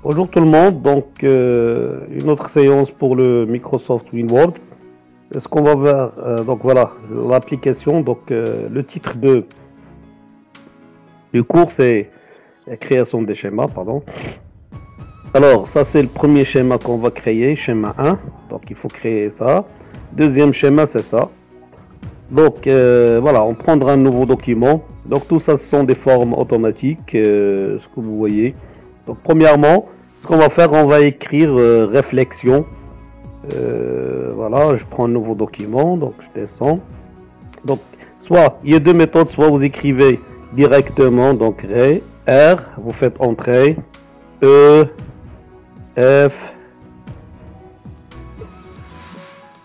Bonjour tout le monde, donc une autre séance pour le Microsoft WinWord. Ce qu'on va voir, donc voilà, l'application, donc le titre du cours c'est création des schémas, pardon. Alors ça c'est le premier schéma qu'on va créer, schéma 1, donc il faut créer ça. Deuxième schéma c'est ça. Donc voilà, on prendra un nouveau document. Donc tout ça ce sont des formes automatiques, ce que vous voyez. Donc premièrement, ce qu'on va faire, on va écrire réflexion. Voilà, je prends un nouveau document, donc je descends. Donc soit il y a deux méthodes, soit vous écrivez directement, donc R, vous faites entrée, E, F,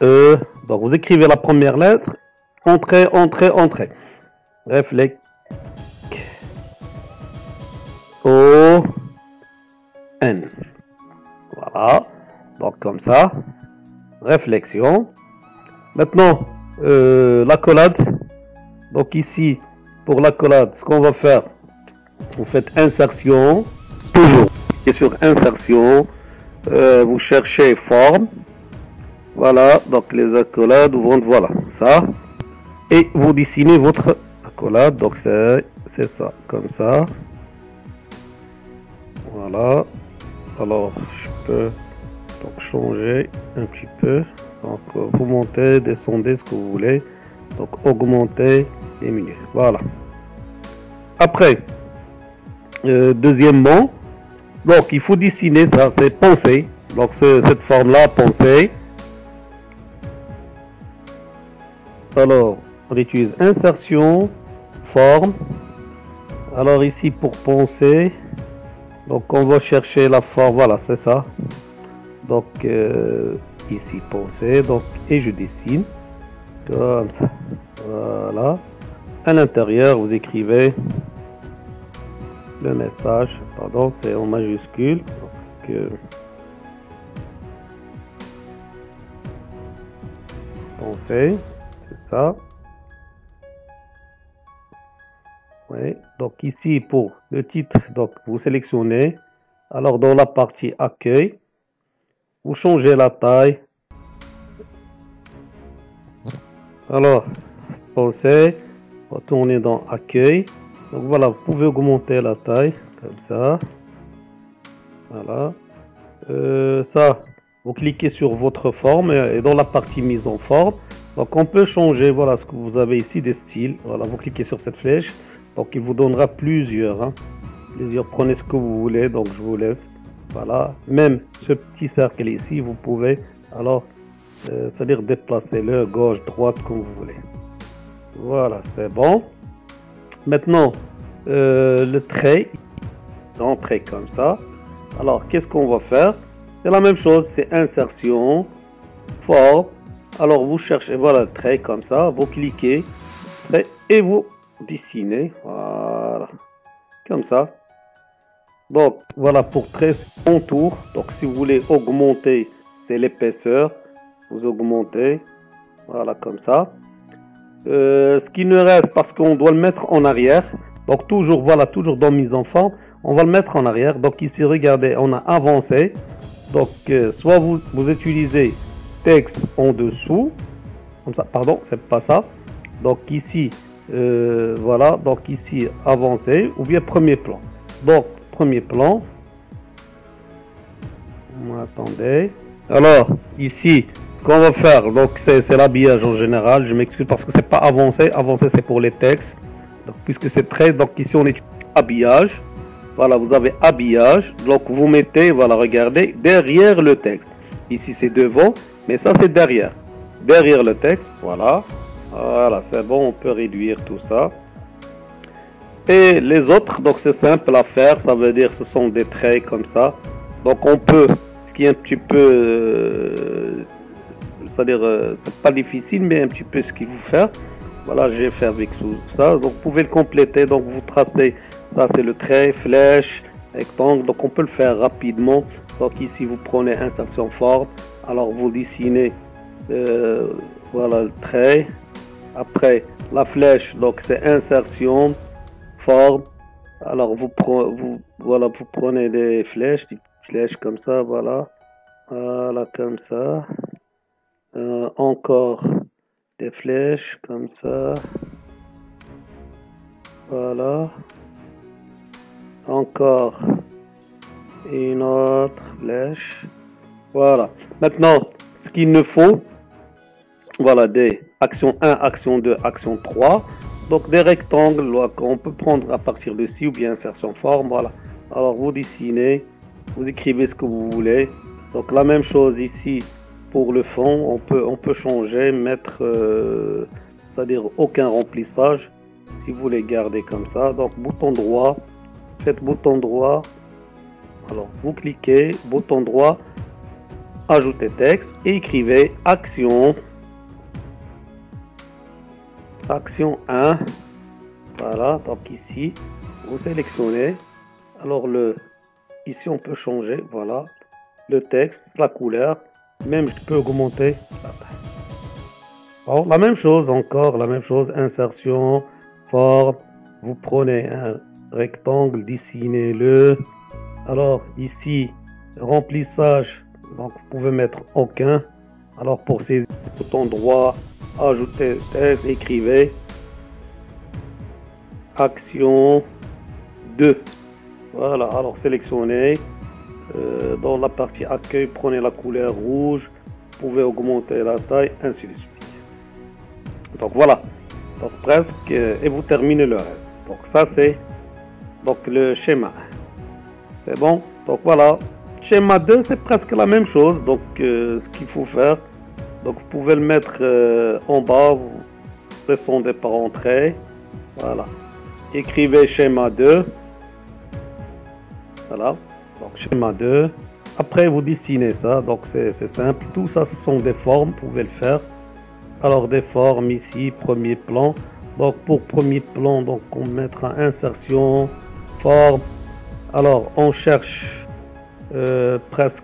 E. Donc vous écrivez la première lettre, entrée, entrée, entrée. Réflexion. O, N. Voilà, donc comme ça, réflexion. Maintenant, l'accolade. Donc ici, pour l'accolade, ce qu'on va faire, vous faites insertion, toujours, et sur insertion, vous cherchez forme. Voilà, donc les accolades, voilà, ça. Et vous dessinez votre accolade, donc c'est ça, comme ça. Voilà. Alors, je peux donc changer un petit peu. Donc, vous montez, descendez ce que vous voulez. Donc, augmenter, diminuer. Voilà. Après, deuxièmement, donc il faut dessiner ça, c'est penser. Donc, cette forme-là, penser. Alors, on utilise insertion, forme. Alors, ici, pour penser. Donc on va chercher la forme, voilà c'est ça. Donc ici penser, donc et je dessine comme ça. Voilà. À l'intérieur vous écrivez le message, pardon c'est en majuscule. Donc, penser, c'est ça. Oui, donc ici pour le titre, donc vous sélectionnez. Alors dans la partie accueil, vous changez la taille. Alors, pensez, retournez dans accueil. Donc voilà, vous pouvez augmenter la taille comme ça. Voilà. Ça, vous cliquez sur votre forme et dans la partie mise en forme. Donc on peut changer, voilà ce que vous avez ici des styles. Voilà, vous cliquez sur cette flèche. Donc il vous donnera plusieurs, hein. Plusieurs, prenez ce que vous voulez, donc je vous laisse. Voilà, même ce petit cercle ici, vous pouvez alors, c'est-à-dire déplacer-le gauche, droite, comme vous voulez. Voilà, c'est bon. Maintenant, le trait, d'entrée comme ça. Alors, qu'est-ce qu'on va faire? C'est la même chose, c'est insertion, forme. Alors, vous cherchez, voilà, le trait comme ça, vous cliquez, et vous dessiner, voilà, comme ça. Donc voilà pour 13 contours. Donc si vous voulez augmenter, c'est l'épaisseur, vous augmentez, voilà comme ça. Ce qui nous reste, parce qu'on doit le mettre en arrière, donc toujours, voilà, toujours dans mise en forme, on va le mettre en arrière. Donc ici regardez, on a avancé. Donc soit vous utilisez texte en dessous, comme ça, pardon, c'est pas ça. Donc ici voilà, donc ici avancé ou bien premier plan. Donc premier plan, attendez. Alors ici qu'on va faire, donc c'est l'habillage en général. Je m'excuse parce que c'est pas avancé, avancé c'est pour les textes. Donc puisque c'est très, donc ici on est habillage. Voilà, vous avez habillage, donc vous mettez, voilà, regardez, derrière le texte. Ici c'est devant, mais ça c'est derrière le texte. Voilà. Voilà, c'est bon, on peut réduire tout ça. Et les autres, donc c'est simple à faire, ça veut dire ce sont des traits comme ça. Donc on peut, ce qui est un petit peu, c'est-à-dire, c'est pas difficile, mais un petit peu ce qu'il faut faire. Voilà, j'ai fait avec tout ça. Donc vous pouvez le compléter, donc vous tracez, ça c'est le trait, flèche, rectangle, donc on peut le faire rapidement. Donc ici vous prenez insertion forme, alors vous dessinez, voilà le trait. Après la flèche, donc c'est insertion, forme. Alors voilà, vous prenez des flèches, flèches comme ça, voilà. Voilà, comme ça. Encore des flèches comme ça. Voilà. Encore une autre flèche. Voilà. Maintenant, ce qu'il nous faut, voilà, des actions 1, action 2, action 3. Donc des rectangles qu'on peut prendre à partir de ci ou bien insertion forme. Voilà. Alors vous dessinez, vous écrivez ce que vous voulez. Donc la même chose ici pour le fond. On peut changer, mettre, c'est-à-dire aucun remplissage. Si vous voulez garder comme ça. Donc bouton droit, faites bouton droit. Alors vous cliquez, bouton droit, ajouter texte et écrivez action. Action 1, voilà, donc ici, vous sélectionnez, alors ici on peut changer, voilà, le texte, la couleur, même je peux augmenter la taille. Bon, la même chose encore, la même chose, insertion, forme, vous prenez un rectangle, dessinez-le, alors ici, remplissage, donc vous pouvez mettre aucun, alors pour ces boutons droit, ajouter texte, écrivez action 2. Voilà, alors sélectionnez. Dans la partie accueil, prenez la couleur rouge. Vous pouvez augmenter la taille, ainsi de suite. Donc voilà, donc presque, et vous terminez le reste. Donc ça c'est donc le schéma 1. C'est bon, donc voilà. Schéma 2, c'est presque la même chose. Donc ce qu'il faut faire, donc vous pouvez le mettre en bas, vous descendez par entrée, voilà, écrivez schéma 2, voilà, donc schéma 2, après vous dessinez ça, donc c'est simple, tout ça ce sont des formes, vous pouvez le faire. Alors des formes ici, premier plan, donc pour premier plan, donc on mettra insertion, forme, alors on cherche presque.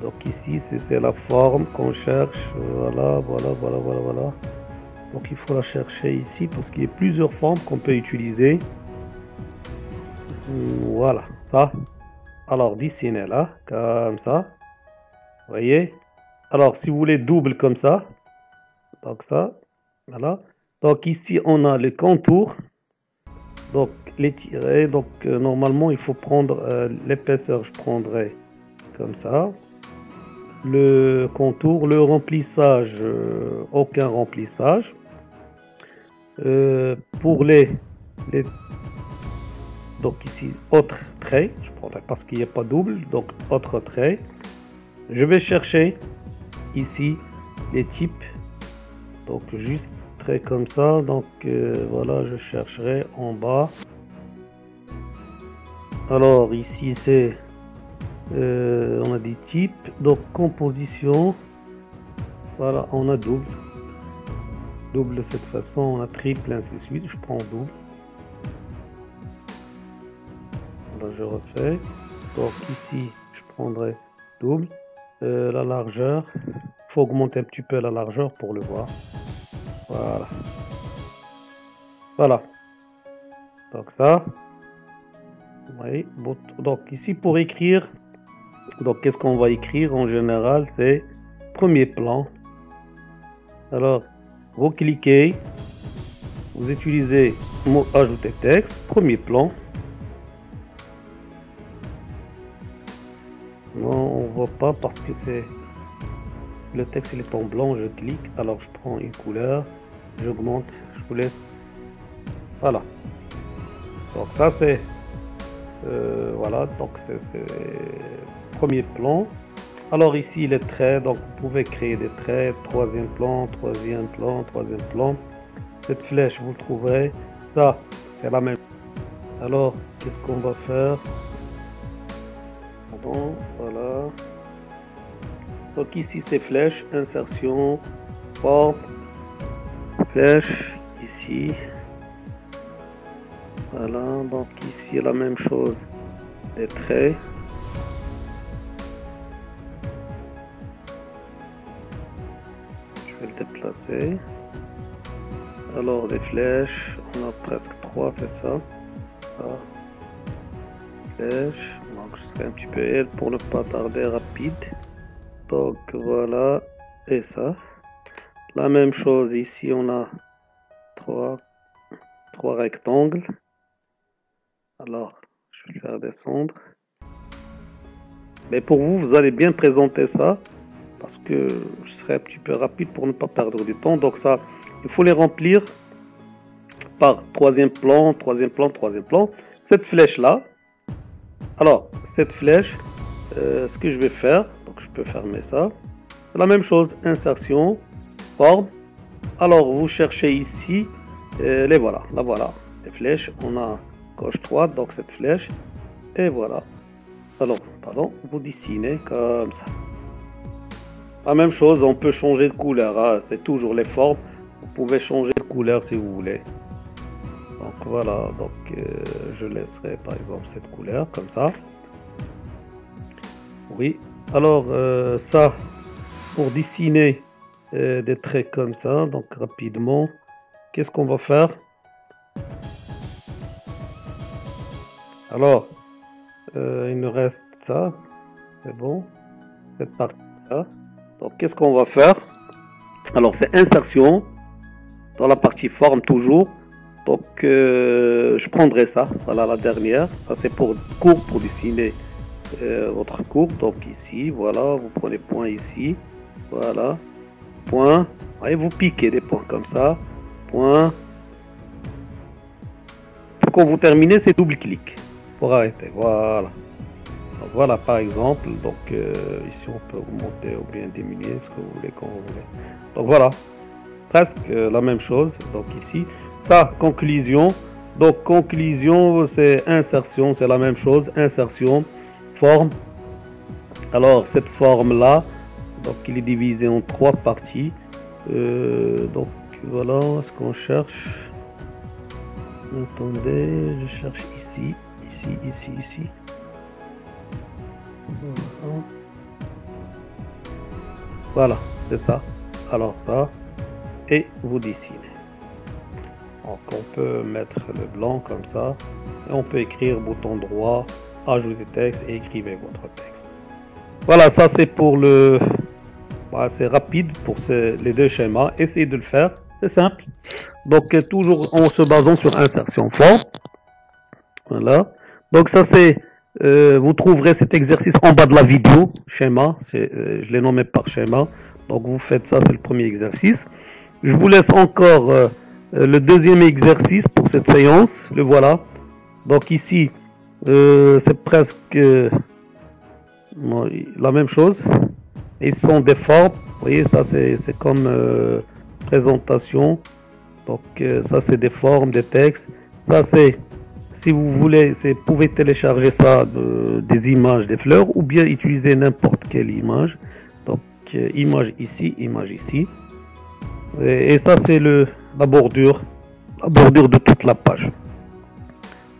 Donc ici, c'est la forme qu'on cherche. Voilà. Donc il faut la chercher ici parce qu'il y a plusieurs formes qu'on peut utiliser. Voilà, ça. Alors dessinez là, comme ça. Vous voyez? Alors si vous voulez double comme ça, donc ça, voilà. Donc ici on a le contour. Donc les tirer. Donc normalement il faut prendre l'épaisseur. Je prendrai comme ça. Le contour, le remplissage, aucun remplissage. Pour donc ici autre trait, je prendrai parce qu'il n'y a pas double, donc autre trait. Je vais chercher ici les types, donc juste trait comme ça, donc voilà, je chercherai en bas. Alors ici c'est on a des types, donc composition, voilà, on a double de cette façon, on a triple, ainsi de suite. Je prends double, là je refais, donc ici je prendrai double, la largeur, il faut augmenter un petit peu la largeur pour le voir, voilà, donc ça, oui. Donc ici pour écrire, donc qu'est-ce qu'on va écrire en général, c'est premier plan. Alors vous cliquez, vous utilisez mot ajouter texte, premier plan. Non, on voit pas parce que c'est le texte il est en blanc. Je clique, alors je prends une couleur, j'augmente, je vous laisse, voilà. Donc ça c'est voilà, donc c'est premier plan. Alors ici les traits, donc vous pouvez créer des traits, troisième plan. Cette flèche vous trouverez, ça c'est la même. Alors qu'est-ce qu'on va faire? Pardon, voilà. Donc ici c'est flèche, insertion, forme, flèche, ici. Voilà, donc ici la même chose, les traits. Je vais le déplacer. Alors des flèches, on a presque 3, c'est ça. flèche. Donc je serai un petit peu L pour ne pas tarder, rapide. Donc voilà, et ça. La même chose ici, on a trois rectangles. Alors, je vais le faire descendre. Mais pour vous, vous allez bien présenter ça, parce que je serai un petit peu rapide pour ne pas perdre du temps. Donc ça, il faut les remplir par troisième plan, troisième plan, troisième plan. Cette flèche-là, alors, cette flèche, ce que je vais faire, donc je peux fermer ça. C'est la même chose, insertion, forme. Alors, vous cherchez ici, les voilà, la voilà. Les flèches, on a gauche, droite, donc cette flèche, et voilà. Alors, pardon, vous dessinez comme ça. La même chose, on peut changer de couleur, hein, c'est toujours les formes. Vous pouvez changer de couleur si vous voulez. Donc voilà, donc je laisserai par exemple cette couleur comme ça. Oui, alors ça, pour dessiner des traits comme ça, donc rapidement, qu'est-ce qu'on va faire? Alors, il nous reste ça, c'est bon, cette partie-là. Donc qu'est-ce qu'on va faire? Alors c'est insertion, dans la partie forme toujours. Donc je prendrai ça, voilà la dernière, ça c'est pour courbe, pour dessiner votre courbe. Donc ici, voilà, vous prenez point ici, voilà, point, et vous piquez des points comme ça, point. Quand vous terminez, c'est double clic pour arrêter, voilà. Donc voilà par exemple, donc ici on peut augmenter ou bien diminuer ce que vous voulez quand vous voulez. Donc voilà, presque la même chose, donc ici. Ça, conclusion. Donc, conclusion, c'est insertion, c'est la même chose. Insertion, forme. Alors, cette forme-là, donc, il est divisé en trois parties. Donc, voilà ce qu'on cherche. Attendez, je cherche ici, ici, ici, ici. Voilà, c'est ça. Alors, ça. Et vous dessinez. Donc on peut mettre le blanc comme ça et on peut écrire bouton droit, ajouter texte et écrivez votre texte. Voilà, ça c'est pour le... Voilà, c'est rapide pour les deux schémas. Essayez de le faire, c'est simple. Donc toujours en se basant sur insertion forme. Voilà. Donc ça c'est... vous trouverez cet exercice en bas de la vidéo, schéma, je l'ai nommé par schéma. Donc vous faites ça, c'est le premier exercice. Je vous laisse encore... le deuxième exercice pour cette séance, le voilà. Donc ici, c'est presque la même chose. Et ce sont des formes. Vous voyez, ça c'est comme présentation. Donc ça c'est des formes, des textes. Ça c'est, si vous voulez, vous pouvez télécharger ça des images des fleurs ou bien utiliser n'importe quelle image. Donc image ici, image ici. Et ça c'est la bordure de toute la page.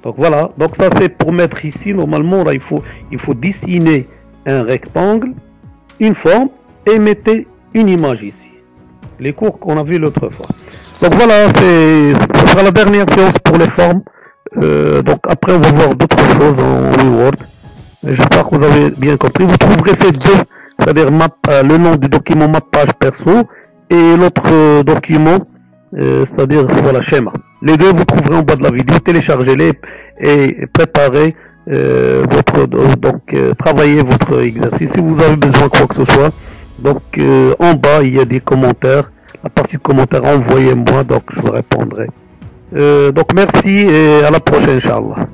Donc voilà, donc ça c'est pour mettre ici. Normalement là il faut dessiner un rectangle, une forme et mettez une image ici, les cours qu'on a vu l'autre fois. Donc voilà, ce sera la dernière séance pour les formes. Donc après on va voir d'autres choses en Word. J'espère que vous avez bien compris. Vous trouverez ces deux, c'est-à-dire le nom du document map page perso et l'autre document, c'est-à-dire voilà, schéma. Les deux vous trouverez en bas de la vidéo. Téléchargez-les et préparez travaillez votre exercice. Si vous avez besoin de quoi que ce soit, donc en bas il y a des commentaires. La partie de commentaires, envoyez-moi, donc je vous répondrai. Donc merci et à la prochaine, Inch'Allah.